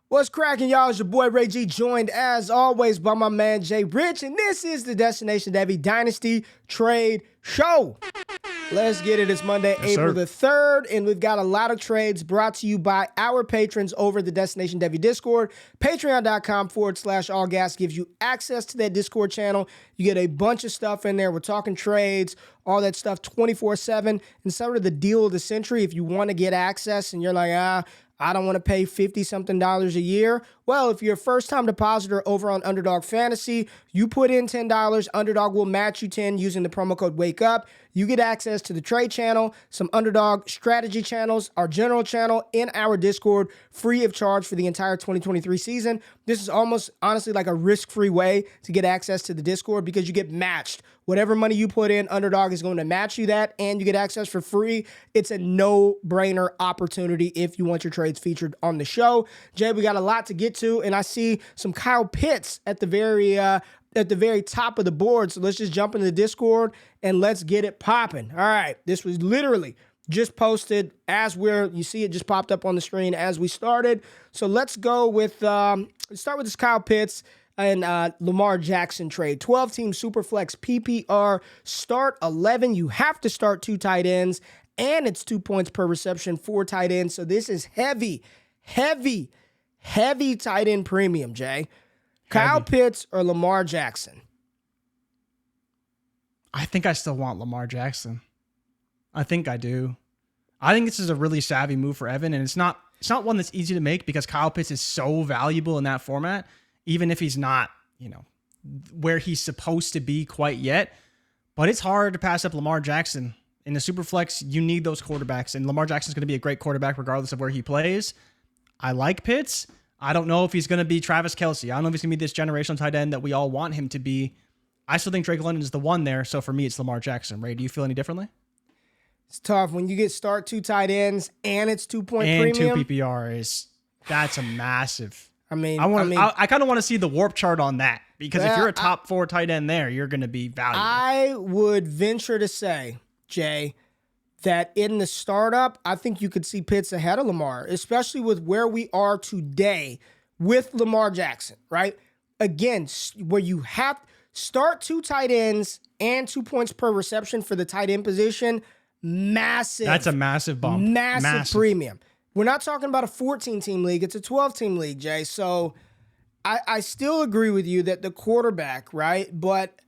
What's cracking, y'all? It's your boy Ray G, joined as always by my man Jay Rich, and this is the Destination Devy Dynasty Trade Show. Let's get it. It's Monday, April the 3rd, and we've got a lot of trades brought to you by our patrons over the Destination Devy Discord. Patreon.com/allgas gives you access to that Discord channel. You get a bunch of stuff in there. We're talking trades, all that stuff 24/7, and sort of the deal of the century. If you want to get access and you're like, I don't want to pay $50-something a year. Well, if you're a first-time depositor over on Underdog Fantasy, you put in $10, Underdog will match you 10 using the promo code WAKEUP. You get access to the trade channel, some Underdog strategy channels, our general channel, in our Discord, free of charge for the entire 2023 season. This is almost, honestly, like a risk-free way to get access to the Discord because you get matched. Whatever money you put in, Underdog is going to match you that, and you get access for free. It's a no-brainer opportunity if you want your trades featured on the show. Jay, we got a lot to get to, and I see some Kyle Pitts at the very top of the board. So let's just jump into the Discord and let's get it popping. All right, this was literally just posted you see it just popped up on the screen as we started. So let's go with start with this Kyle Pitts and Lamar Jackson trade. 12-team Superflex PPR, start 11. You have to start 2 tight ends, and it's 2 points per reception for tight ends. So this is heavy tight end premium, Jay. Kyle Pitts or Lamar Jackson? I think I still want Lamar Jackson. I think I do. I think this is a really savvy move for Evan, and it's not one that's easy to make because Kyle Pitts is so valuable in that format, even if he's not, where he's supposed to be quite yet. But it's hard to pass up Lamar Jackson. In the Superflex, you need those quarterbacks, and Lamar Jackson's going to be a great quarterback regardless of where he plays. I like Pitts. I don't know if he's going to be Travis Kelce. I don't know if he's going to be this generational tight end that we all want him to be. I still think Drake London is the one there, so for me, it's Lamar Jackson. Ray, do you feel any differently? It's tough. When you get start 2 tight ends and it's 2-point premium. And 2 PPR that's a massive. I kind of want to see the warp chart on that because if you're a top 4 tight end there, you're going to be valuable. I would venture to say, Jay, that in the startup, I think you could see Pitts ahead of Lamar, especially with where we are today with Lamar Jackson, right? Again, where you have start 2 tight ends and 2 points per reception for the tight end position, massive. That's a massive bump. Massive premium. We're not talking about a 14-team league. It's a 12-team league, Jay. So I still agree with you that the quarterback, right? But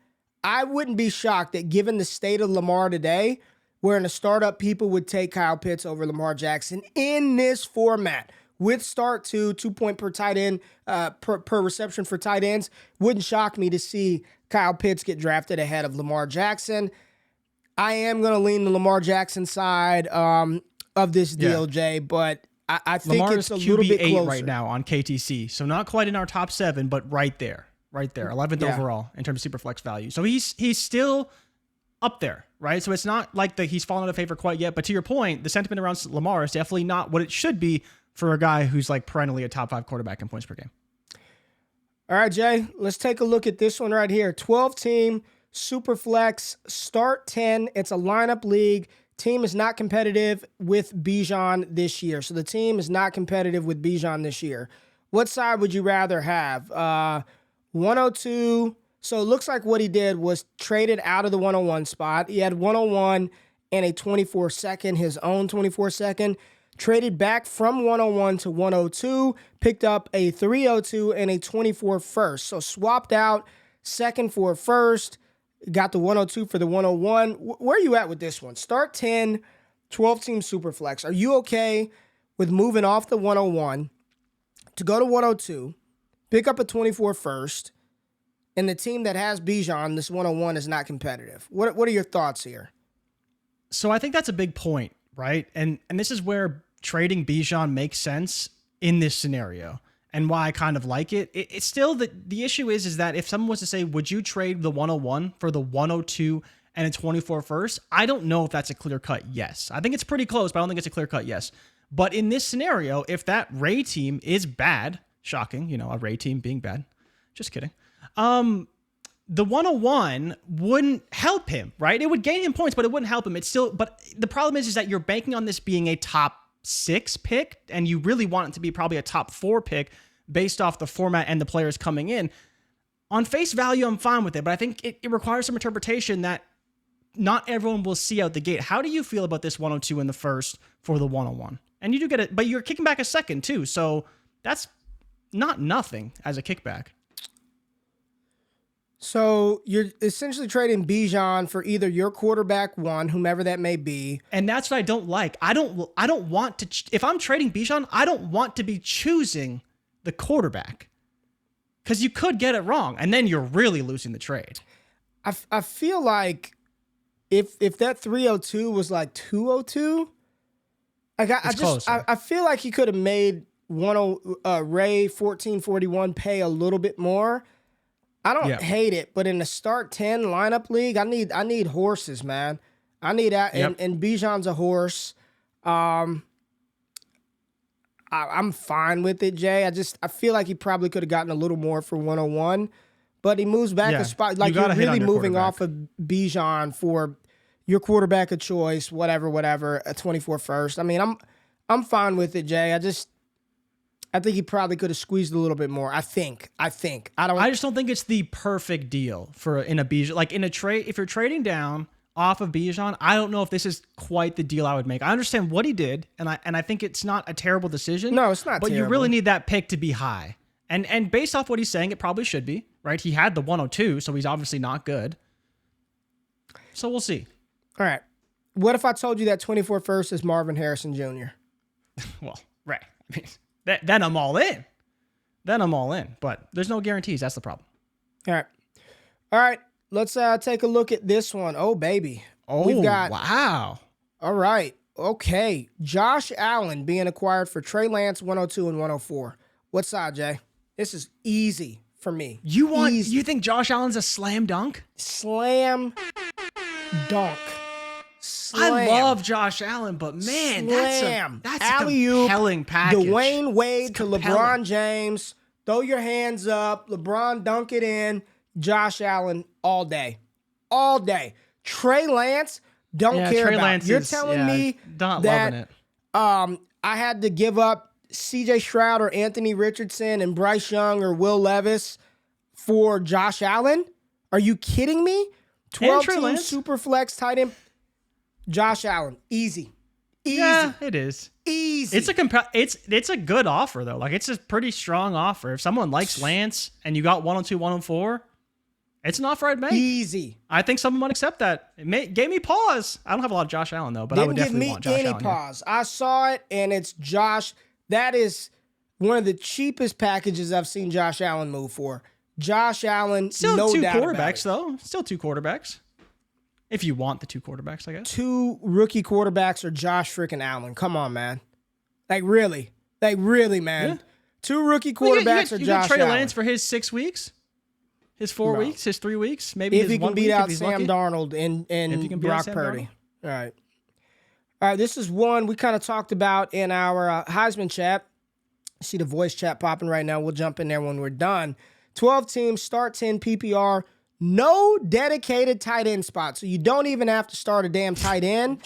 I wouldn't be shocked that given the state of Lamar today, where in a startup, people would take Kyle Pitts over Lamar Jackson in this format with start 2 point per tight end, per reception for tight ends. Wouldn't shock me to see Kyle Pitts get drafted ahead of Lamar Jackson. I am going to lean the Lamar Jackson side of this deal, Jay, but I think Lamar's it's a little bit QB8 closer right now on KTC, so not quite in our top 7, but right there, 11th overall in terms of Superflex value. So he's still up there, right? So it's not like he's fallen out of favor quite yet. But to your point, the sentiment around Lamar is definitely not what it should be for a guy who's like perennially a top 5 quarterback in points per game. All right, Jay, let's take a look at this one right here. 12-team Superflex, start 10. It's a lineup league. Team is not competitive with Bijan this year. So the team is not competitive with Bijan this year. What side would you rather have? 102. So it looks like what he did was traded out of the 101 spot. He had 101 and a 24-second, his own 24-second. Traded back from 101 to 102. Picked up a 302 and a 24 first. So swapped out second for first. Got the 102 for the 101. Where are you at with this one? Start 10, 12-team Superflex. Are you okay with moving off the 101 to go to 102, pick up a 24 first, and the team that has Bijan, this 101, is not competitive? What are your thoughts here? So I think that's a big point, right? And this is where trading Bijan makes sense in this scenario. And why I kind of like it. It's still the issue is that if someone was to say, would you trade the 101 for the 102 and a 24 first? I don't know if that's a clear-cut yes. I think it's pretty close, but I don't think it's a clear-cut yes. But in this scenario, if that Ray team is bad, shocking, a Ray team being bad, just kidding, the 101 wouldn't help him, right? It would gain him points, but it wouldn't help him. But the problem is that you're banking on this being a top 6 pick, and you really want it to be probably a top 4 pick based off the format and the players coming in. On face value, I'm fine with it, but I think it requires some interpretation that not everyone will see out the gate. How do you feel about this 102 in the first for the 101? And you do get it, but you're kicking back a second too, so that's not nothing as a kickback. So you're essentially trading Bijan for either your quarterback 1, whomever that may be. And that's what I don't like. I don't want to, if I'm trading Bijan, I don't want to be choosing the quarterback, because you could get it wrong, and then you're really losing the trade. I feel like if that 302 was like 202, like I feel like he could have made Ray 1441 pay a little bit more. I don't hate it, but in the start 10 lineup league, I need horses, man. I need that, and Bijan's a horse. I'm fine with it, Jay. I feel like he probably could have gotten a little more for 101, but he moves back a spot. Like, you're really moving off of Bijan for your quarterback of choice, whatever, a 24 first. I mean, I'm fine with it, Jay. I think he probably could have squeezed a little bit more. I think. I just don't think it's the perfect deal in a Bijan. Like, in a trade, if you're trading down off of Bijan, I don't know if this is quite the deal I would make. I understand what he did, and I think it's not a terrible decision. No, it's not. But terrible. You really need that pick to be high. And based off what he's saying, it probably should be, right? He had the 102, so he's obviously not good. So we'll see. All right. What if I told you that 24 first is Marvin Harrison Jr.? Well, right. I mean, then I'm all in. But there's no guarantees. That's the problem. All right. Let's take a look at this one. Oh, baby. Wow. All right. Okay. Josh Allen being acquired for Trey Lance, 102 and 104. What side, Jay? This is easy for me. You think Josh Allen's a slam dunk? Slam dunk. Slam. I love Josh Allen, but man, that's a compelling package. Dwayne Wade to LeBron James. Throw your hands up. LeBron dunk it in. Josh Allen all day. All day. Trey Lance, don't care Trey about. Lance You're telling me not that loving it. I had to give up CJ Stroud or Anthony Richardson and Bryce Young or Will Levis for Josh Allen? Are you kidding me? 12-team super flex tight end. Josh Allen, easy. Yeah, it is. Easy. It's a good offer though. Like, it's a pretty strong offer. If someone likes Lance and you got 102, 104, it's an offer I'd make. Easy. I think someone might accept that. It gave me pause. I don't have a lot of Josh Allen though, but I would definitely want Josh Allen. Didn't give me any pause. I saw it, and it's Josh. That is one of the cheapest packages I've seen Josh Allen move for. Josh Allen, still no two doubt quarterbacks about it. though. Still 2 quarterbacks. If you want the 2 quarterbacks, I guess. 2 rookie quarterbacks or Josh freaking Allen. Come on, man. Like, really, man. Yeah. 2 rookie quarterbacks or Josh Allen. You get Trey Lance for his 6 weeks, his 4 weeks, his 3 weeks, maybe if his he 1 can beat week, out Sam Darnold and Brock Purdy. All right. This is one we kind of talked about in our Heisman chat. See the voice chat popping right now. We'll jump in there when we're done. 12 teams, start 10 PPR. No dedicated tight end spot, so you don't even have to start a damn tight end.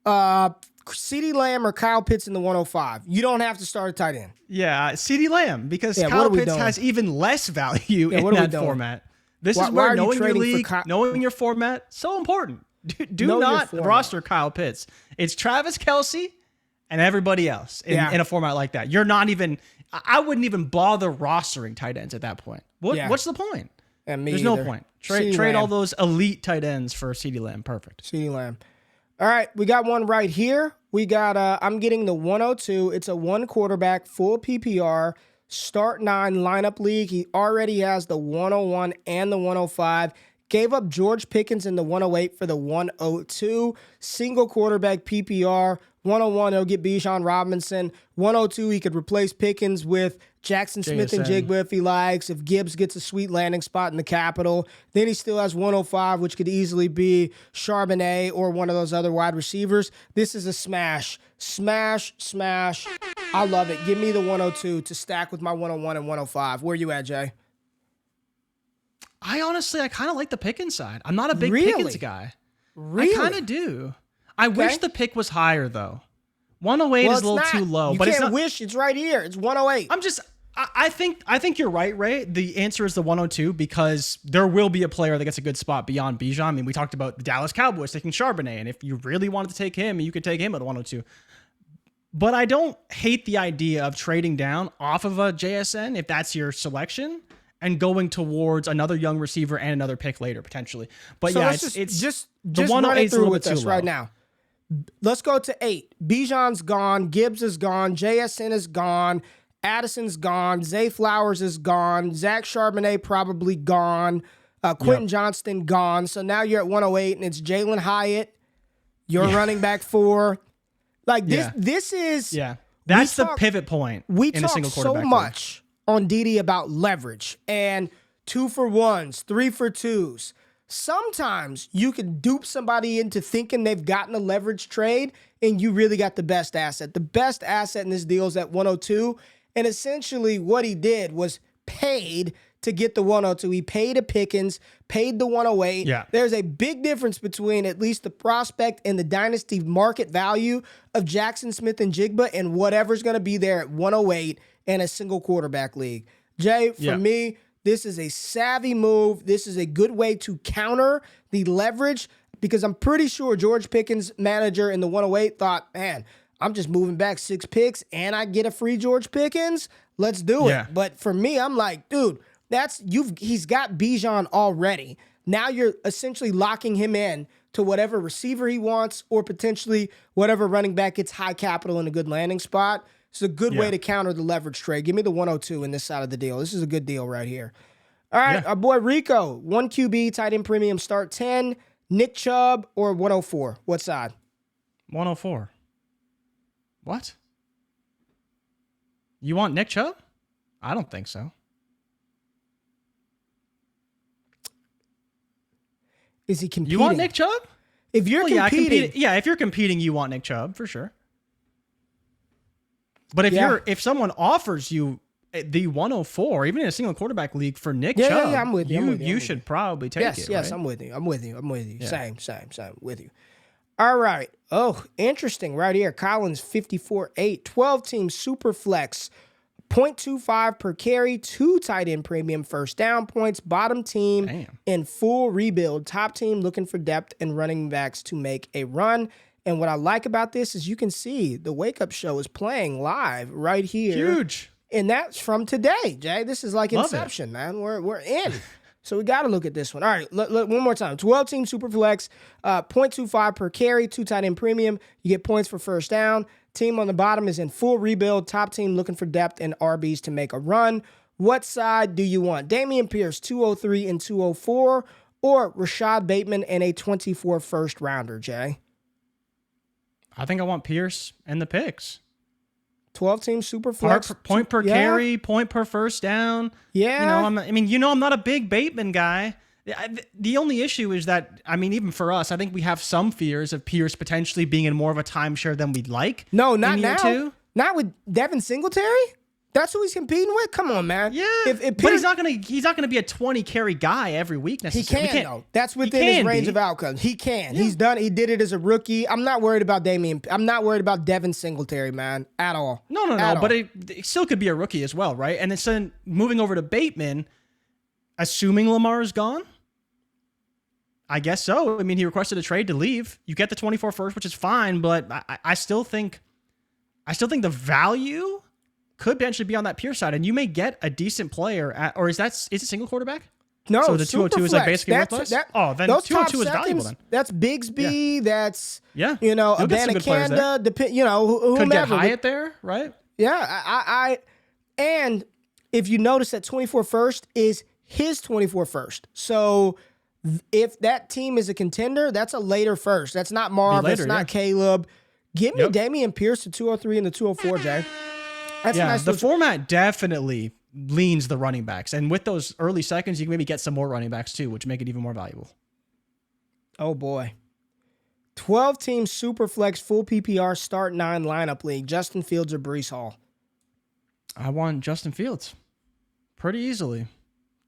CeeDee Lamb or Kyle Pitts in the 105. You don't have to start a tight end. Yeah, CeeDee Lamb, because Kyle Pitts has even less value in that format. This is where knowing your league, knowing your format, so important. Do not roster Kyle Pitts. It's Travis Kelce and everybody else in a format like that. You're not even. I wouldn't even bother rostering tight ends at that point. What's the point? There's no point. Trade all those elite tight ends for CeeDee Lamb. Perfect. CeeDee Lamb. All right, we got one right here. We got, I'm getting the 102. It's a 1 quarterback, full PPR, start 9 lineup league. He already has the 101 and the 105. Gave up George Pickens in the 108 for the 102. Single quarterback PPR. 101, he'll get Bijan Robinson. 102, he could replace Pickens with Jackson Smith and Jigba if he likes. If Gibbs gets a sweet landing spot in the Capitol. Then he still has 105, which could easily be Charbonnet or one of those other wide receivers. This is a smash. Smash. I love it. Give me the 102 to stack with my 101 and 105. Where you at, Jay? I kind of like the Pickens side. I'm not a big Pickens guy. Really? I kind of do. I wish the pick was higher, though. 108 Well, is it's a little not. too low, You but it's can't not. wish. It's right here. It's 108. I think you're right, Ray. The answer is the 102 because there will be a player that gets a good spot beyond Bijan. I mean, we talked about the Dallas Cowboys taking Charbonnet, and if you really wanted to take him, you could take him at 102. But I don't hate the idea of trading down off of a JSN if that's your selection and going towards another young receiver and another pick later potentially. But So yeah, let's it's just the run 108 it is a through little with bit too us right low. now. Let's go to 8. Bijan's gone. Gibbs is gone. JSN is gone. Addison's gone. Zay Flowers is gone. Zach Charbonnet probably gone. Quentin Johnston gone. So now you're at 108, and it's Jalen Hyatt. You're running back 4. Like this. Yeah. This is That's the pivot point we in a single talk so quarterback league. much on DD about leverage and 2-for-1s, 3-for-2s. Sometimes you can dupe somebody into thinking they've gotten a leverage trade and you really got the best asset. The best asset in this deal is at 102. And essentially what he did was paid to get the 102. He paid a Pickens, paid the 108. Yeah. There's a big difference between at least the prospect and the dynasty market value of Jackson Smith and Jigba and whatever's going to be there at 108 in a single quarterback league. Jay, for me, this is a savvy move. This is a good way to counter the leverage because I'm pretty sure George Pickens' manager in the 108 thought, man, I'm just moving back 6 picks and I get a free George Pickens. Let's do it. But for me, I'm like, dude, he's got Bijan already. Now you're essentially locking him in to whatever receiver he wants or potentially whatever running back gets high capital in a good landing spot. It's a good way to counter the leverage trade. Give me the 102 in this side of the deal. This is a good deal right here. All right, our boy Rico, 1 QB, tight end premium, start 10, Nick Chubb or 104. What side? 104. What? You want Nick Chubb? I don't think so. Is he competing? You want Nick Chubb? If you're competing. If you're competing, you want Nick Chubb for sure. But if someone offers you the 104, even in a single quarterback league for Nick Chubb, I'm with you. You should probably take it. Yes, right? I'm with you. Yeah. Same, with you. All right. Oh, interesting right here. Collins 54-8, 12-team super flex, 0.25 per carry, 2 tight end premium first down points, bottom team in full rebuild, top team looking for depth and running backs to make a run. And what I like about this is you can see the Wake Up Show is playing live right here. Huge. And that's from today, Jay. This is like Inception, man. We're in. So we got to look at this one. All right, look one more time. 12-team Superflex, 0.25 per carry, 2 tight end premium. You get points for first down. Team on the bottom is in full rebuild. Top team looking for depth and RBs to make a run. What side do you want? Dameon Pierce, 203 and 204, or Rashad Bateman and a 24 first rounder, Jay? I think I want Pierce and the picks. 12-team Superflex. Point per carry, point per first down. Yeah. I'm not a big Bateman guy. The only issue is that, even for us, I think we have some fears of Pierce potentially being in more of a timeshare than we'd like. No, not in year now. 2. Not with Devin Singletary? That's who he's competing with? Come on, man. Yeah. If but Pierce, he's not gonna be a 20 carry guy every week he necessarily. can, though. That's within his range of outcomes. He can. Yeah. He did it as a rookie. I'm not worried about I'm not worried about Devin Singletary, man, at all. No. But it still could be a rookie as well, right? And then moving over to Bateman, assuming Lamar is gone, I guess so. He requested a trade to leave. You get the 24 first, which is fine, but I still think the value could potentially be on that Pierce side, and you may get a decent player is it single quarterback? No, so the 202 is like basically worthless. Then 202 is valuable. Then that's Bigsby. That's You'll Abanikanda. Whomever. Could get Hyatt there, right? Yeah, and if you notice that 24 first is his 24 first, so if that team is a contender, that's a later first. That's not Marv. That's not Caleb. Give me Dameon Pierce, the 203 and the 204, Jay. That's nice. The format definitely leans the running backs. And with those early seconds, you can maybe get some more running backs too, which make it even more valuable. Oh, boy. 12-team Superflex full PPR start 9 lineup league. Justin Fields or Breece Hall? I want Justin Fields pretty easily.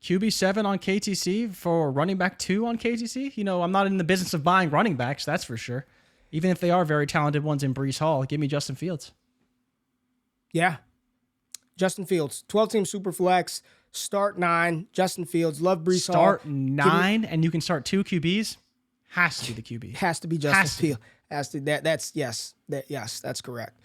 QB7 on KTC for running back 2 on KTC. I'm not in the business of buying running backs, that's for sure. Even if they are very talented ones in Breece Hall, give me Justin Fields. Yeah. Justin Fields, 12-team super flex, start 9. Justin Fields, love Breece Hall. Start 9, and you can start 2 QBs. Has to be the QB. Has to be Justin Fields. Has to. Yes, that's correct.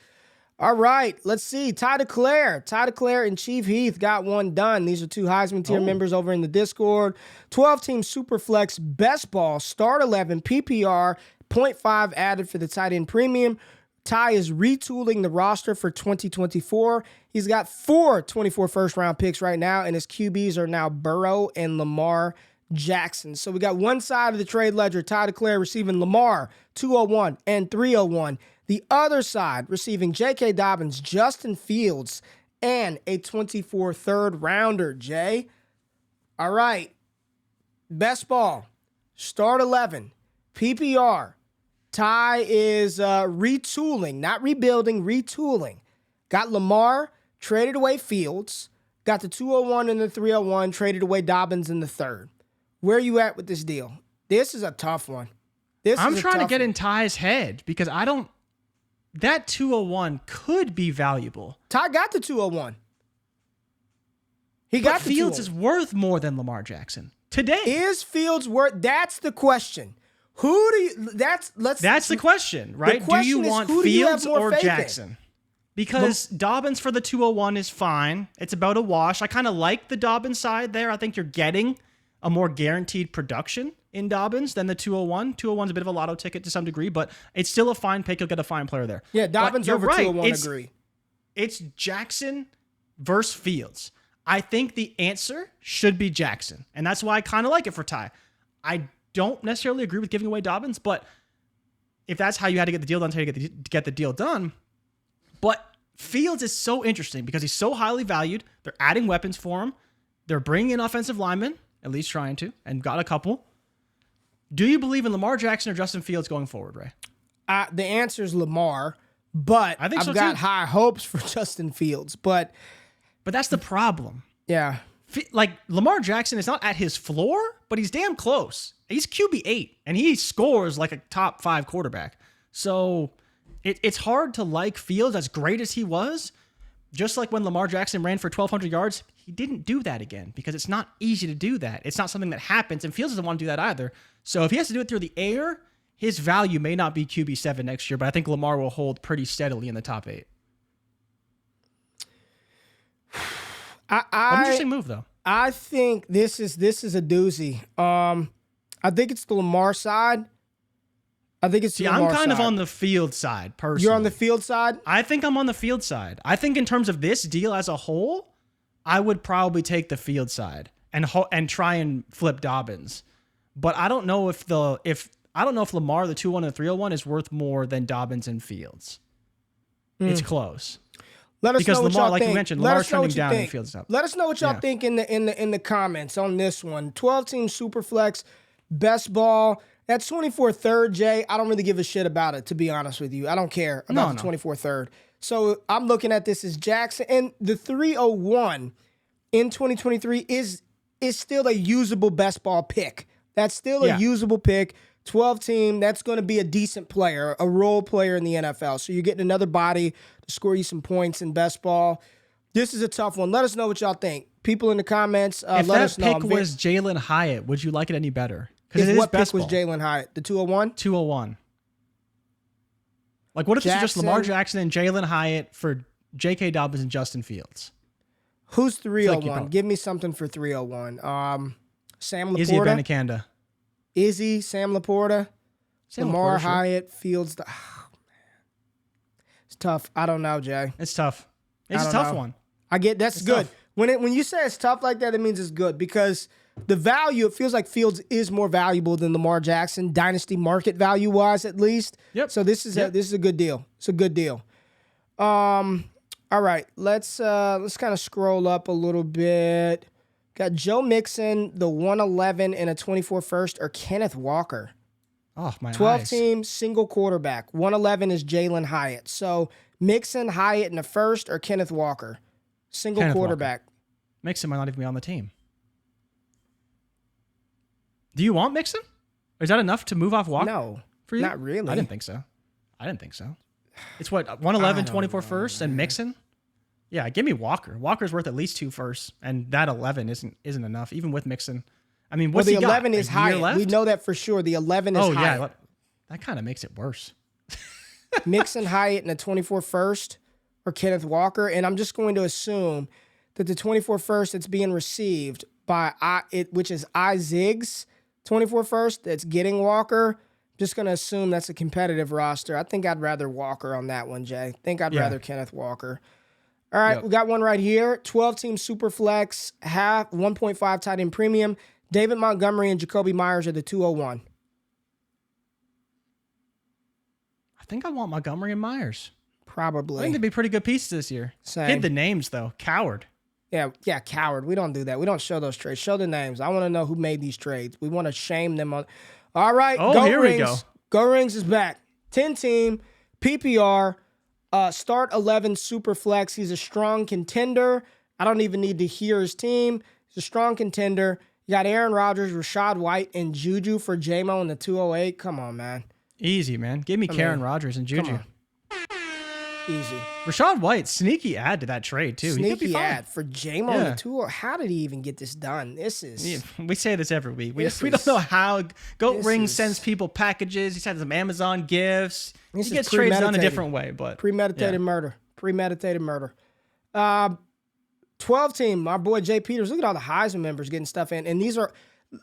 All right, let's see. Ty DeClaire and Chief Heath got one done. These are 2 Heisman tier members over in the Discord. 12-team Superflex, best ball, start 11, PPR, 0.5 added for the tight end premium. Ty is retooling the roster for 2024. He's got 4 24 first-round picks right now, and his QBs are now Burrow and Lamar Jackson. So we got one side of the trade ledger, Ty DeClaire receiving Lamar, 201 and 301. The other side receiving J.K. Dobbins, Justin Fields, and a 24 third-rounder, Jay. All right. Best ball, start 11, PPR. Ty is retooling, not rebuilding, retooling. Got Lamar, traded away Fields. Got the 201 and the 301, traded away Dobbins in the third. Where are you at with this deal? This is a tough one. I'm trying to get in Ty's head because that 201 could be valuable. Ty got the 201. He got the Fields 201. is worth more than Lamar Jackson today. Is Fields worth? That's the question. Who do you? That's the question, right? The question do you is, want who do you Fields have more or faith in? Jackson? Because Dobbins for the 201 is fine. It's about a wash. I kind of like the Dobbins side there. I think you're getting a more guaranteed production in Dobbins than the 201. 201 is a bit of a lotto ticket to some degree, but it's still a fine pick. You'll get a fine player there. Yeah, Dobbins over 201, agree. It's Jackson versus Fields. I think the answer should be Jackson, and that's why I kind of like it for Ty. I don't necessarily agree with giving away Dobbins, but if that's how you had to get the deal done, to get the deal done. But Fields is so interesting because he's so highly valued. They're adding weapons for him. They're bringing in offensive linemen, at least trying to, and got a couple. Do you believe in Lamar Jackson or Justin Fields going forward, Ray? The answer is Lamar, but I think I've so got too. high hopes for Justin Fields. But that's the problem. Yeah. Like, Lamar Jackson is not at his floor, but he's damn close. He's QB8, and he scores like a top 5 quarterback. So it's hard to like Fields as great as he was. Just like when Lamar Jackson ran for 1,200 yards, he didn't do that again because it's not easy to do that. It's not something that happens, and Fields doesn't want to do that either. So if he has to do it through the air, his value may not be QB7 next year, but I think Lamar will hold pretty steadily in the top 8. Interesting move, though. I think this is a doozy. I think it's the Lamar side. I think it's the Lamar I'm kind side. of on the Field side, personally. You're on the Field side? I think I'm on the Field side. I think in terms of this deal as a whole, I would probably take the Field side and try and flip Dobbins. But I don't know if Lamar, the 201 and the 301, is worth more than Dobbins and Fields. It's close. Let us know what Lamar, y'all like think. you mentioned, Let Lamar's us know what trending you down think. and Fields up. Let us know what y'all think in the comments on this one. 12-team Superflex, best ball. That's 24 third, Jay. I don't really give a shit about it, to be honest with you. I don't care about the 24 third. So I'm looking at this as Jackson. And the 301 in 2023 is still a usable best ball pick. That's still a usable pick. 12-team, that's going to be a decent player, a role player in the NFL. So you're getting another body to score you some points in best ball. This is a tough one. Let us know what y'all think. People in the comments, If let us know. that pick was Jalen Hyatt, would you like it any better? If what pick was Jalen Hyatt? The 201? 201. Like, what if it's just Jackson. Lamar Jackson and Jalen Hyatt for J.K. Dobbins and Justin Fields? Who's 301? Give me something for 301. Sam Laporta. Izzy Abanikanda. Izzy, Sam Laporta. Lamar Laporta, sure. Hyatt, Fields. Oh, man. It's tough. I don't know, Jay. It's tough. It's I a don't tough know. one. I get that's It's good. tough. When you say it's tough like that, it means it's good because the value, it feels like Fields is more valuable than Lamar Jackson, dynasty market value wise at least. Yep. So this is a good deal. It's a good deal. All right, let's kind of scroll up a little bit. Got Joe Mixon, the 111 and a 24 first, or Kenneth Walker. Oh, my 12-team single quarterback. 111 is Jalen Hyatt. So Mixon, Hyatt in the first, or Kenneth Walker. Single Kenneth quarterback. Mixon might not even be on the team. Do you want Mixon? Or is that enough to move off Walker? No, for you? not really. I didn't think so. I didn't think so. It's what, 111, 24 first, and Mixon? Yeah, give me Walker. Walker's worth at least 2 firsts, and that 11 isn't enough, even with Mixon. I mean, what's the he got? 11 is high. Left? We know that for sure. The 11 is high. Yeah, that kind of makes it worse. Mixon, Hyatt, and a 24 first, or Kenneth Walker, and I'm just going to assume that the 24 first that's being received by which is Ziggs 24 first that's getting Walker. Just going to assume that's a competitive roster. I think I'd rather Walker on that one, Jay. I think I'd rather Kenneth Walker. All right, We got one right here. 12-team Superflex, half 1.5 tight end premium. David Montgomery and Jacoby Myers are the 201. I think I want Montgomery and Myers. Probably. I think they'd be pretty good pieces this year. Same. Hid the names, though. Coward. Yeah, coward. We don't do that. We don't show those trades. Show the names. I want to know who made these trades. We want to shame them on. All right, here Rings. we go. Go Rings is back. 10-team PPR. Start 11 Superflex. He's a strong contender. I don't even need to hear his team. He's a strong contender. You got Aaron Rodgers, Rashad White, and Juju for JMO in the 208. Come on, man. Easy, man. Give me Karen Rodgers and Juju. Easy. Rashad White, sneaky add to that trade, too. Sneaky add for JMO in the 208. How did he even get this done? This is... Yeah, we say this every week. We don't know how. Goat Ring sends people packages. He's had some Amazon gifts. He gets trades done a different way, but... Premeditated murder. 12-team, my boy Jay Peters. Look at all the Heisman members getting stuff in. And these are...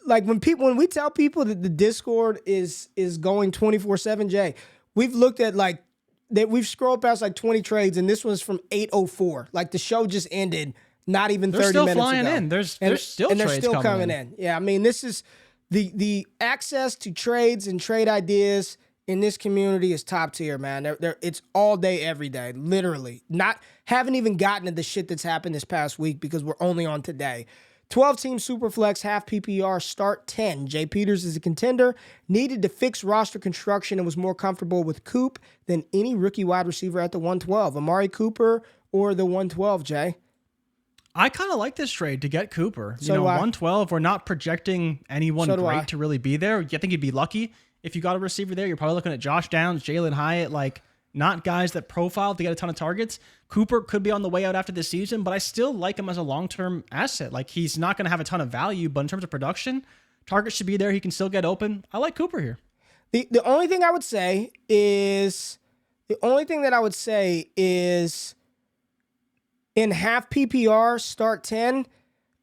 Like, when we tell people that the Discord is going 24/7, Jay, we've looked at, like, that we've scrolled past, like, 20 trades, and this was from 8:04. Like, the show just ended not even 30 minutes ago. They're still flying in. There's still trades they're still coming in. Yeah, I mean, this is... The access to trades and trade ideas in this community is top tier, man. It's all day, every day, literally. Haven't even gotten to the shit that's happened this past week because we're only on today. 12-team Superflex, half PPR, start 10. Jay Peters is a contender, needed to fix roster construction and was more comfortable with Coop than any rookie wide receiver at the 112. Amari Cooper or the 112, Jay? I kind of like this trade to get Cooper. So 112, we're not projecting anyone great to really be there. I think you'd be lucky if you got a receiver there. You're probably looking at Josh Downs, Jalen Hyatt, like not guys that profile to get a ton of targets. Cooper could be on the way out after this season, but I still like him as a long-term asset. Like, he's not going to have a ton of value, but in terms of production, targets should be there. He can still get open. I like Cooper here. The only thing I would say is in half PPR, start 10.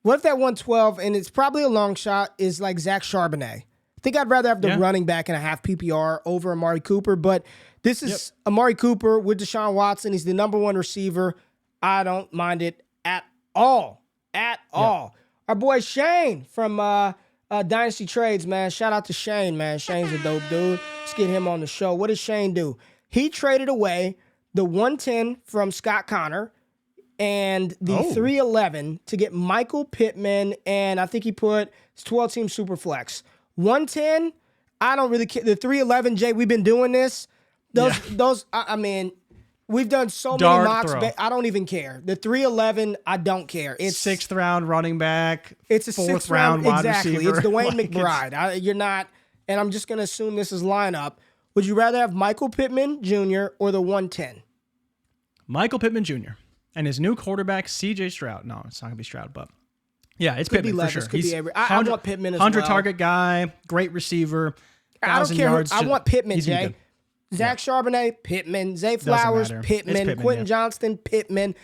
What if that 112, and it's probably a long shot, is like Zach Charbonnet? I think I'd rather have the running back in a half PPR over Amari Cooper, but this is Amari Cooper with Deshaun Watson. He's the number one receiver. I don't mind it at all. Our boy Shane from Dynasty Trades, man. Shout out to Shane, man. Shane's a dope dude. Let's get him on the show. What did Shane do? He traded away the 110 from Scott Connor and the 311 to get Michael Pittman, and I think he put his 12-team Superflex. 110, I don't really care. The 311, Jay, we've been doing this. I mean, we've done so many mocks. I don't even care. The 311, I don't care. It's 6th round running back. It's a 4th round wide receiver. It's Dwayne McBride. You're not, and I'm just going to assume this is lineup. Would you rather have Michael Pittman Jr. or the 110? Michael Pittman Jr. and his new quarterback, C.J. Stroud. No, it's not going to be Stroud, but yeah, it's could Pittman be for sure. Could be every. I want Pittman as 100 well. target guy, great receiver. I don't care. Yards, I want Pittman, Jay. Good. Zach Charbonnet, Pittman. Zay Flowers, Pittman. Quentin Johnston, Pittman.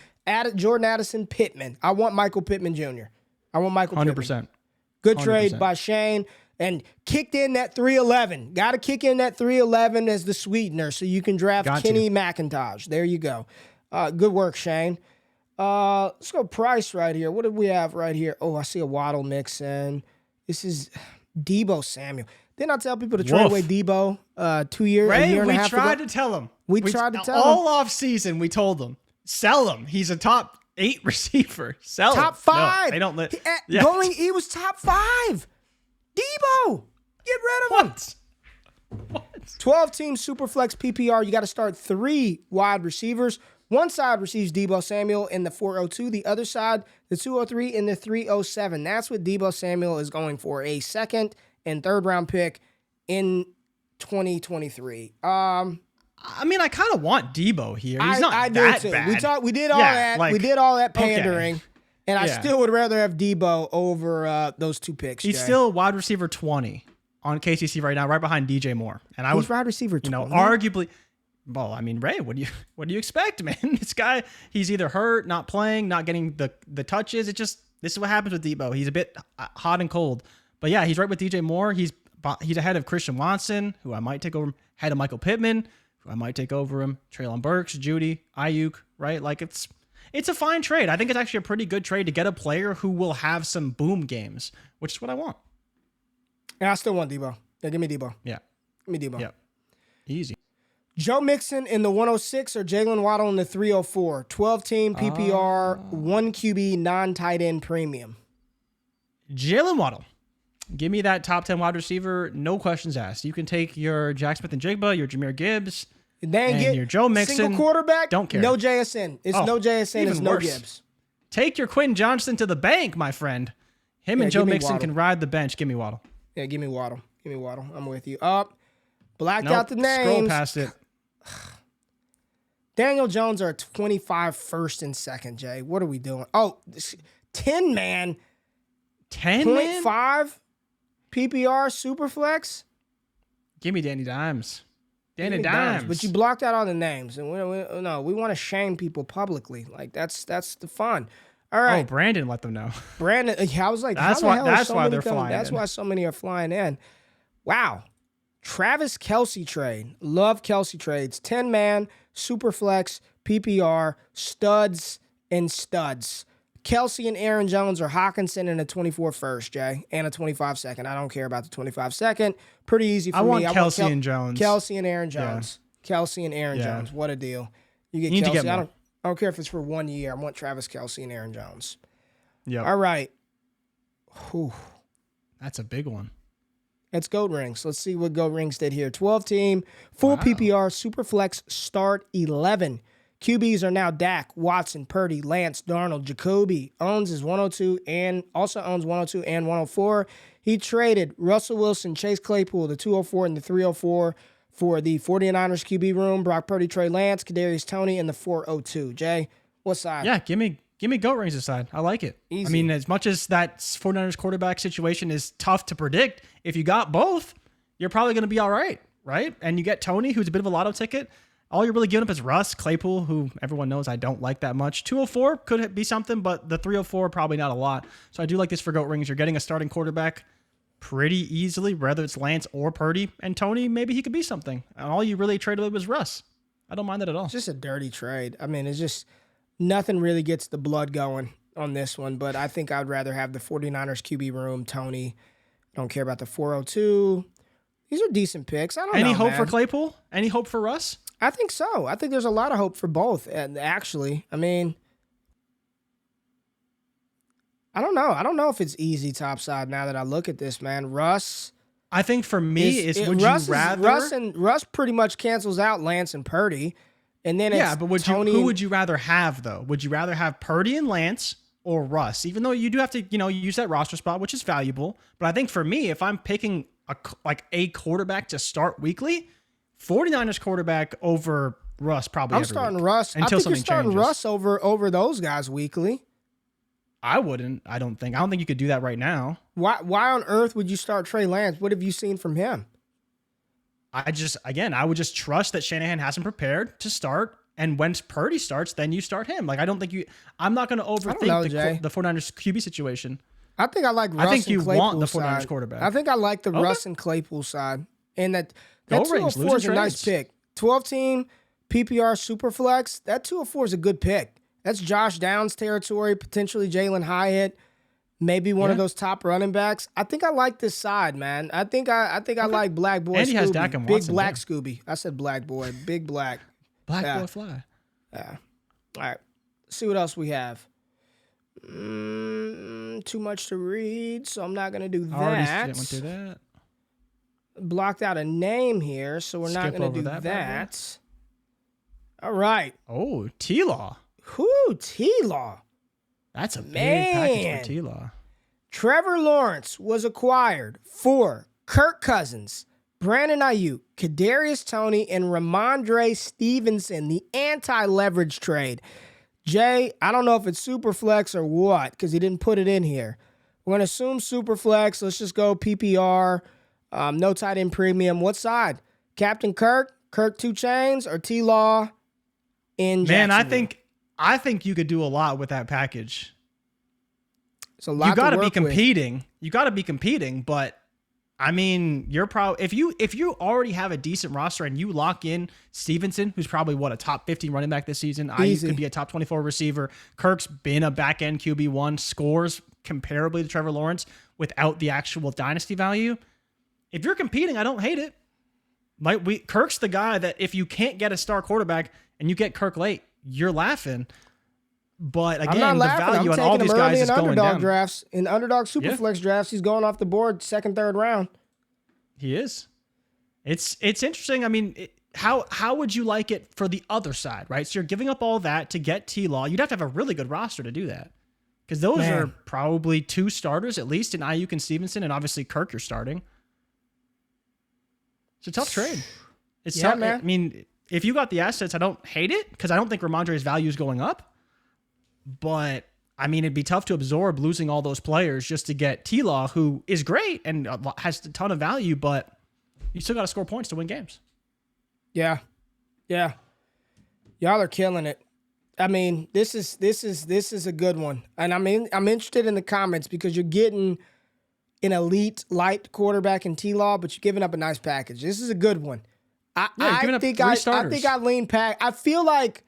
Jordan Addison, Pittman. I want Michael Pittman Jr. I want Michael 100%. Pittman. Good 100%. trade by Shane. And kicked in that 311. Got to kick in that 311 as the sweetener so you can draft Kenny McIntosh. There you go. Good work, Shane. Let's go price right here. What do we have right here? Oh, I see a Waddle mix in. This is Deebo Samuel. Didn't I tell people to trade away Deebo 2 years, a year and a half ago? We tried to tell him. We tried to tell him. All off season, we told him. Sell him. He's a top 8 receiver. Sell him. Top 5. No, they don't let. He was top 5. Deebo. Get rid of him. What? 12-team Superflex PPR. You got to start 3 wide receivers. One side receives Deebo Samuel in the 402. The other side, the 203 and the 307. That's what Deebo Samuel is going for. A 2nd and 3rd round pick in 2023. I I mean, I kind of want Deebo here. He's not I that do too. bad. We did all that. like, we did all that okay. pandering, and I Yeah. still would rather have Deebo over those two picks. He's Jay. still wide receiver 20 on KCC right now, right behind DJ Moore. And I He's was wide receiver 20. arguably. Well, I mean, Ray, what do you expect, man? This guy, he's either hurt, not playing, not getting the touches. This is what happens with Deebo. He's a bit hot and cold. But yeah, he's right with DJ Moore. He's ahead of Christian Watson, who I might take over him. Ahead of Michael Pittman, who I might take over him. Treylon Burks, Judy, Ayuk, right? Like it's a fine trade. I think it's actually a pretty good trade to get a player who will have some boom games, which is what I want. And I still want Deebo. Yeah, give me Deebo. Yeah. Give me Deebo. Yeah. Easy. Joe Mixon in the 106 or Jalen Waddle in the 304. 12-team PPR, 1 QB, non-tight end premium. Jalen Waddle. Give me that top 10 wide receiver, no questions asked. You can take your Jack Smith and Jigba, your Jameer Gibbs, and your Joe Mixon. Single quarterback, don't care. No JSN. It's no JSN, it's no Gibbs. Take your Quentin Johnston to the bank, my friend. Him and Joe Mixon can ride the bench. Give me Waddle. Yeah, give me Waddle. Give me Waddle. I'm with you. Blacked out the names. Scroll past it. Daniel Jones are 25 first and second, Jay. What are we doing? 10 man. 10 man? 0.5 PPR Superflex. Give me Danny Dimes. Danny Dimes. But you blocked out all the names. And we want to shame people publicly. Like that's the fun. All right. Oh, Brandon let them know. Brandon, I was like, that's why they're flying. That's why so many are flying in. Wow. Travis Kelce trade. Love Kelce trades. 10 man, Superflex, PPR, studs and studs. Kelce and Aaron Jones or Hawkinson in a 24 first, Jay, and a 25 second. I don't care about the 25 second. Pretty easy for me. I want Kelce and Jones. Kelce and Aaron Jones. Yeah. Kelce and Aaron Jones. What a deal. You get Kelce. I don't care if it's for 1 year. I want Travis Kelce and Aaron Jones. Yeah. All right. Whew. That's a big one. It's Goat Rings. Let's see what Goat Rings did here. 12-team, full PPR, Superflex, start 11. QBs are now Dak, Watson, Purdy, Lance, Darnold, Jacoby. Owns is 102 and also owns 102 and 104. He traded Russell Wilson, Chase Claypool, the 204 and the 304 for the 49ers QB room. Brock Purdy, Trey Lance, Kadarius Toney, and the 402. Jay, what side? Yeah, give me Goat Rings this side. I like it. Easy. I mean, as much as that 49ers quarterback situation is tough to predict, if you got both, you're probably going to be all right? And you get Toney, who's a bit of a lotto ticket. All you're really giving up is Russ, Claypool, who everyone knows I don't like that much. 204 could be something, but the 304 probably not a lot. So I do like this for Goat Rings. You're getting a starting quarterback pretty easily, whether it's Lance or Purdy. And Toney, maybe he could be something. And all you really traded was Russ. I don't mind that at all. It's just a dirty trade. I mean, it's just nothing really gets the blood going on this one, but I think I'd rather have the 49ers QB room, Toney. Don't care about the 402. These are decent picks. I don't know, Any hope for Claypool? Any hope for Russ? I think so. I think there's a lot of hope for both, actually. I mean, I don't know. I don't know if it's easy topside now that I look at this, man. Russ. I think for me, Russ pretty much cancels out Lance and Purdy. And then it's who would you rather have, though? Would you rather have Purdy and Lance or Russ? Even though you do have to, use that roster spot, which is valuable. But I think for me, if I'm picking a quarterback to start weekly, 49ers quarterback over Russ probably. I'm starting Russ. I think you're starting Russ over those guys weekly. I wouldn't. I don't think you could do that right now. Why on earth would you start Trey Lance? What have you seen from him? I would just trust that Shanahan has him prepared to start. And when Purdy starts, then you start him. Like, I'm not going to overthink the 49ers QB situation. I think I like Russ. I think you and want the 49ers side. quarterback. I think I like the Russ and Claypool side. And that 204 is a nice pick. 12-team PPR Superflex. That 204 is a good pick. That's Josh Downs territory, potentially Jalen Hyatt, maybe one of those top running backs. I think I like this side, man. I think I like Black Boy. And he Scooby. has Dak and Big Watson, Black Scooby. I said Black Boy. Big Black. Boy fly. Yeah. All right. Let's see what else we have. Too much to read, so I'm not going to do that. Already went through that. Blocked out a name here, so we're not going to do that. All right. Oh, T-Law. Who? T-Law. That's a big package for T-Law. Trevor Lawrence was acquired for Kirk Cousins, Brandon Ayuk, Kadarius Toney, and Ramondre Stevenson, the anti-leverage trade. Jay, I don't know if it's super flex or what because he didn't put it in here. We're going to assume super flex. Let's just go PPR, no tight end premium. What side? Captain Kirk, Kirk 2 Chains, or T-Law in Jacksonville? Man, I think you could do a lot with that package. It's a lot you got to to be work competing. With. You got to be competing, but I mean, you're probably if you already have a decent roster and you lock in Stevenson, who's probably a top 15 running back this season. Ayuk could be a top 24 receiver. Kirk's been a back end QB1, scores comparably to Trevor Lawrence without the actual dynasty value. If you're competing, I don't hate it. Kirk's the guy that if you can't get a star quarterback and you get Kirk late, you're laughing. But again, the value on all these guys is going down. Drafts. In Underdog Superflex drafts, he's going off the board second, third round. He is. It's interesting. I mean, how would you like it for the other side, right? So you're giving up all that to get T-Law. You'd have to have a really good roster to do that. Because those are probably 2 starters, at least, in Ayuk and Stevenson, and obviously Kirk you're starting. It's a tough trade. It's tough, man. I mean, if you got the assets, I don't hate it, because I don't think Ramondre's value is going up. But, I mean, it'd be tough to absorb losing all those players just to get T-Law, who is great and has a ton of value, but you still got to score points to win games. Yeah. Yeah. Y'all are killing it. I mean, this is a good one. And I'm interested in the comments because you're getting an elite light quarterback in T-Law, but you're giving up a nice package. This is a good one. I think I lean back. I feel like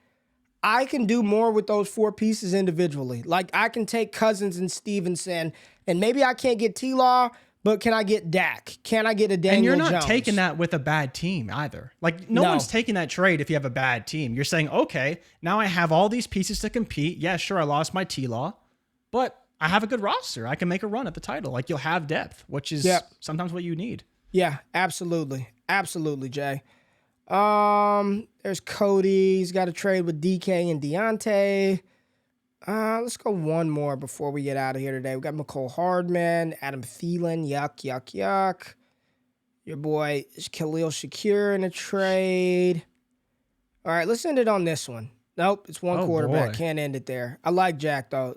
I can do more with those 4 pieces individually. Like, I can take Cousins and Stevenson, and maybe I can't get T-Law, but can I get Dak? Can I get a Daniel Jones? And you're not taking that with a bad team either. Like, no one's taking that trade if you have a bad team. You're saying, okay, now I have all these pieces to compete. Yeah, sure, I lost my T-Law, but I have a good roster. I can make a run at the title. Like, you'll have depth, which is sometimes what you need. Yeah, absolutely. Absolutely, Jay. There's Cody. He's got a trade with DK and Deontay. Let's go one more before we get out of here today. We got McCole Hardman, Adam Thielen. Yuck. Your boy Khalil Shakir in a trade. All right, let's end it on this one. Nope, it's one quarterback. Boy. Can't end it there. I like Jack though.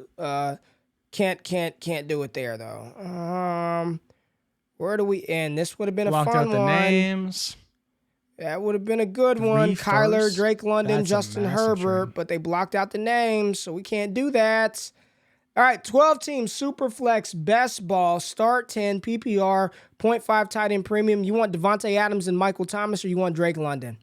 Can't do it there though. Where do we end? This would have been a fun one. Locked out the names. That would have been a good one. Kyler, Drake London, Justin Herbert, but they blocked out the names, so we can't do that. All right, 12-team Superflex Best Ball, Start 10, PPR, 0.5 tight end premium. You want Devontae Adams and Michael Thomas, or you want Drake London?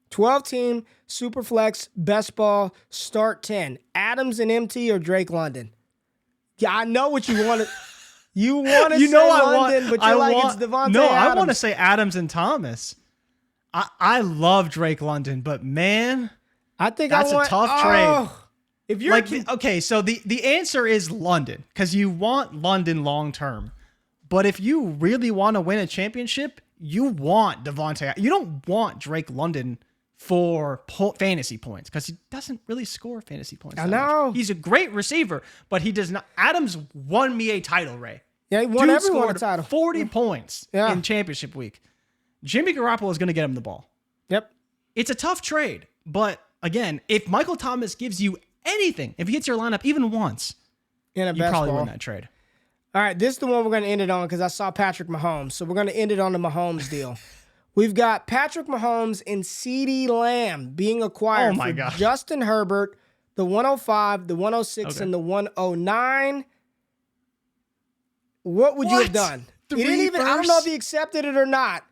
12-team Superflex Best Ball, Start 10. Adams and MT or Drake London? Yeah, I know what you want. You want to say London, but you're like, it's Devontae Adams. No, I want to say Adams and Thomas. I love Drake London, but man, I think that's a tough trade. If you're like, okay, so the answer is London because you want London long term. But if you really want to win a championship, you want Devontae. You don't want Drake London for fantasy points because he doesn't really score fantasy points. I know. He's a great receiver, but he does not. Adams won me a title, Ray. Yeah, he won everyone a title. 40 points in championship week. Jimmy Garoppolo is going to get him the ball. Yep. It's a tough trade, but again, if Michael Thomas gives you anything, if he hits your lineup even once, you probably win that trade. All right, this is the one we're going to end it on because I saw Patrick Mahomes. So we're going to end it on the Mahomes deal. We've got Patrick Mahomes and CeeDee Lamb being acquired for Justin Herbert, the 105, the 106, and the 109. What would you have done? He didn't even. I don't know if he accepted it or not.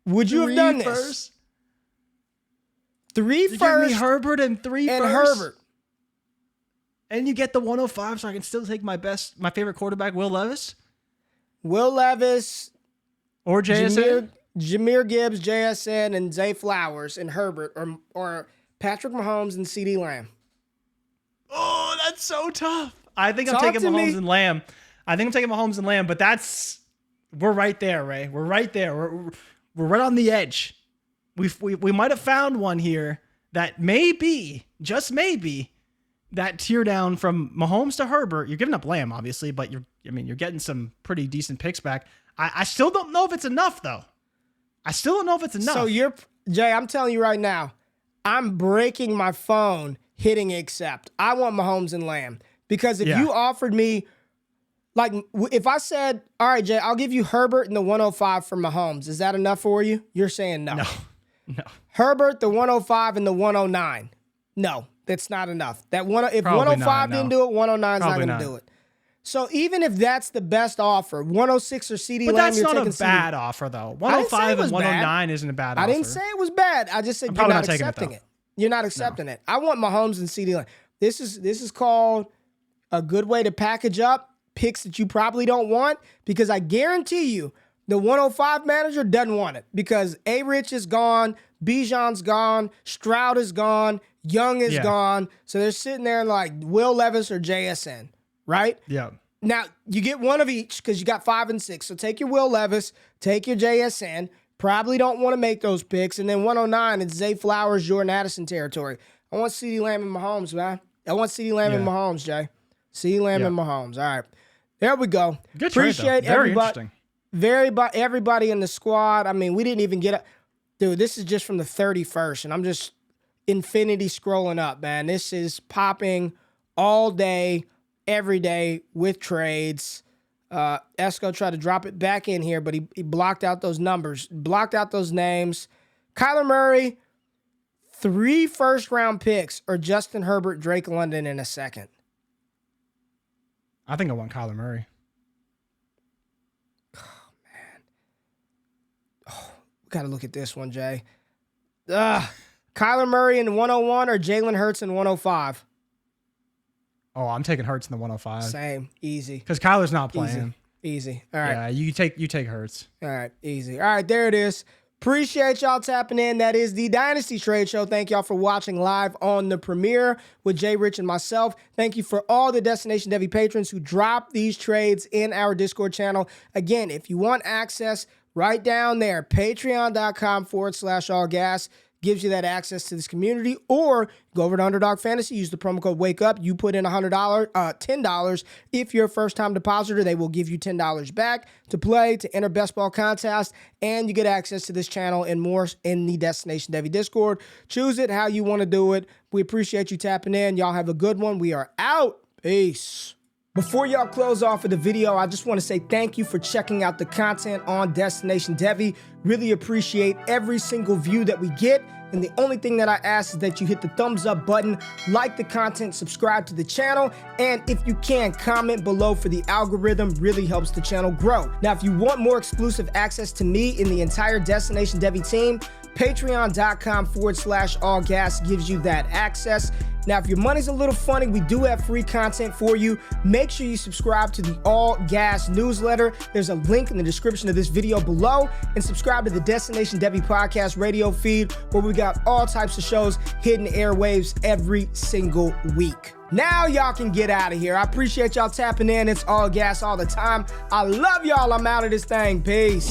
Would you have done this? 3 first. Give me Herbert and 3 and first. Herbert. And you get the 105, so I can still take my favorite quarterback, Will Levis. Will Levis. Or JSN. Jahmyr Gibbs, JSN, and Zay Flowers and Herbert, or Patrick Mahomes and CeeDee Lamb. Oh, that's so tough. I think I'm taking Mahomes and Lamb. But we're right there, Ray. We're right there. We're right on the edge. We might have found one here that maybe, just maybe, that tear down from Mahomes to Herbert. You're giving up Lamb, obviously, but you're getting some pretty decent picks back. I still don't know if it's enough, though. I still don't know if it's enough. So Jay, I'm telling you right now, I'm breaking my phone hitting accept. I want Mahomes and Lamb because if you offered me, like, if I said, all right, Jay, I'll give you Herbert and the 105 for Mahomes, is that enough for you? You're saying no. No. Herbert, the 105 and the 109. No, that's not enough. If Probably 105 not, didn't no. do it, 109 is not Probably going to not. do it. So even if that's the best offer, 106 or CD But Lamb, that's you're not taking a bad offer, though. 105 and 109 isn't a bad offer. I didn't say it was bad. I just said you're probably not not taking it, accepting though. it. You're not accepting it. I want Mahomes and CD Lamb. This is called a good way to package up picks that you probably don't want, because I guarantee you the 105 manager doesn't want it because A-Rich is gone, Bijan's gone, Stroud is gone, Young is gone. So they're sitting there like Will Levis or JSN, right? Yeah. Now, you get one of each because you got 5 and 6. So take your Will Levis, take your JSN. Probably don't want to make those picks. And then 109, it's Zay Flowers, Jordan Addison territory. I want CeeDee Lamb and Mahomes, man. I want CeeDee Lamb and Mahomes, Jay. CeeDee Lamb and Mahomes. All right. There we go. Good trade, Appreciate though. Very everybody. interesting. Everybody in the squad. I mean, we didn't even get dude, this is just from the 31st, and I'm just infinity scrolling up, man. This is popping all day, every day with trades. Esco tried to drop it back in here, but he blocked out those numbers, blocked out those names. Kyler Murray, 3 first-round picks, or Justin Herbert, Drake London in a second. I think I want Kyler Murray. Got to look at this one, Jay. Kyler Murray in 101 or Jalen Hurts in 105? Oh, I'm taking Hurts in the 105. Same. Easy. Because Kyler's not playing. Easy. All right. Yeah, you take Hurts. All right. Easy. All right. There it is. Appreciate y'all tapping in. That is the Dynasty Trade Show. Thank y'all for watching live on the premiere with Jay Rich and myself. Thank you for all the Destination Devy patrons who drop these trades in our Discord channel. Again, if you want access, right down there, patreon.com/allgas gives you that access to this community, or go over to Underdog Fantasy, use the promo code WAKEUP. You put in $10. If you're a first-time depositor, they will give you $10 back to play, to enter best ball contest, and you get access to this channel and more in the Destination Devy Discord. Choose it how you want to do it. We appreciate you tapping in. Y'all have a good one. We are out. Peace. Before y'all close off of the video, I just want to say thank you for checking out the content on Destination Devy. Really appreciate every single view that we get. And the only thing that I ask is that you hit the thumbs up button, like the content, subscribe to the channel, and if you can, comment below for the algorithm. Really helps the channel grow. Now, if you want more exclusive access to me and the entire Destination Devy team, patreon.com/allgas gives you that access. Now, if your money's a little funny, we do have free content for you. Make sure you subscribe to the All Gas newsletter. There's a link in the description of this video below, and subscribe to the Destination Devy podcast radio feed, where we got all types of shows hitting airwaves every single week. Now y'all can get out of here. I appreciate y'all tapping in. It's All Gas all the time. I love y'all. I'm out of this thing. Peace.